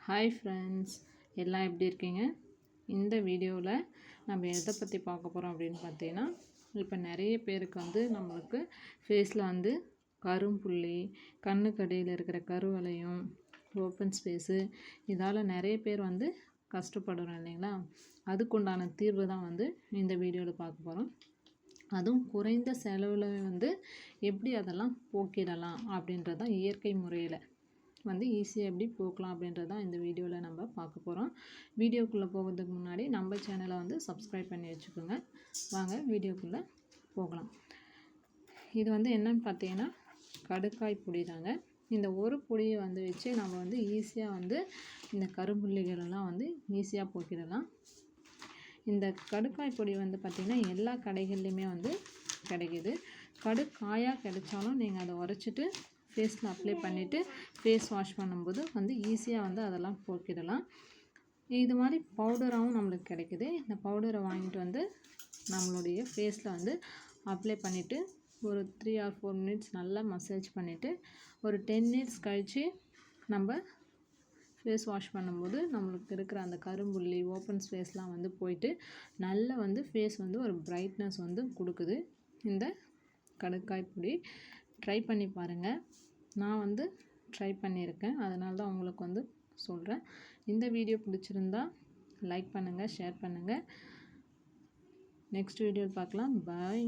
Hi friends, எல்லாம் எப்படி இருக்கீங்க? இந்த வீடியோவில் நம்ம எதை பற்றி பார்க்க போகிறோம் அப்படின்னு பார்த்தீங்கன்னா, இப்போ நிறைய பேருக்கு வந்து நம்மளுக்கு ஃபேஸில் வந்து கரும்புள்ளி, கண்ணுக்கடியில் இருக்கிற கருவளையம், ஓப்பன் ஸ்பேஸு, இதால் நிறைய பேர் வந்து கஷ்டப்படுறோம் இல்லைங்களா? அதுக்குண்டான தீர்வு தான் வந்து இந்த வீடியோவில் பார்க்க போகிறோம். அதுவும் குறைந்த செலவில் வந்து எப்படி அதெல்லாம் போக்கிடலாம் அப்படின்றது தான் இயற்கை முறையில் வந்து ஈஸியாக எப்படி போக்கலாம் அப்படின்றது தான் இந்த வீடியோவில் நம்ம பார்க்க போகிறோம். வீடியோக்குள்ளே போகிறதுக்கு முன்னாடி நம்ம சேனலை வந்து சப்ஸ்கிரைப் பண்ணி வச்சுக்கோங்க. வாங்க வீடியோக்குள்ளே போகலாம். இது வந்து என்னன்னு பார்த்தீங்கன்னா கடுக்காய் பொடி தாங்க. இந்த ஒரு பொடியை வந்து வச்சு நம்ம வந்து ஈஸியாக வந்து இந்த கரும்புள்ளிகளெல்லாம் வந்து ஈஸியாக போக்கிடலாம். இந்த கடுக்காய் பொடி வந்து பார்த்திங்கன்னா எல்லா கடைகள்லையுமே வந்து கிடைக்கிது. கடுக்காயாக கிடைச்சாலும் நீங்கள் அதை உரைச்சிட்டு ஃபேஸில் அப்ளை பண்ணிவிட்டு ஃபேஸ் வாஷ் பண்ணும்போது வந்து ஈஸியாக வந்து அதெல்லாம் போக்கிடலாம். இது மாதிரி பவுடராகவும் நம்மளுக்கு கிடைக்குது. இந்த பவுடரை வாங்கிட்டு வந்து நம்மளுடைய ஃபேஸில் வந்து அப்ளை பண்ணிவிட்டு ஒரு 3 or 4 மினிட்ஸ் நல்லா மசாஜ் பண்ணிவிட்டு ஒரு 10 மினிட்ஸ் கழித்து நம்ம ஃபேஸ் வாஷ் பண்ணும்போது நம்மளுக்கு இருக்கிற அந்த கரும்புள்ளி, ஓப்பன் ஸ்பேஸ்லாம் வந்து போயிட்டு நல்லா வந்து ஃபேஸ் வந்து ஒரு பிரைட்னஸ் வந்து கொடுக்குது. இந்த கடுக்காய் பொடி ட்ரை பண்ணி பாருங்கள். நான் வந்து ட்ரை பண்ணியிருக்கேன், அதனால தான் உங்களுக்கு வந்து சொல்கிறேன். இந்த வீடியோ பிடிச்சிருந்தா லைக் பண்ணுங்கள், ஷேர் பண்ணுங்கள். நெக்ஸ்ட் வீடியோவில் பார்க்கலாம். பாய்.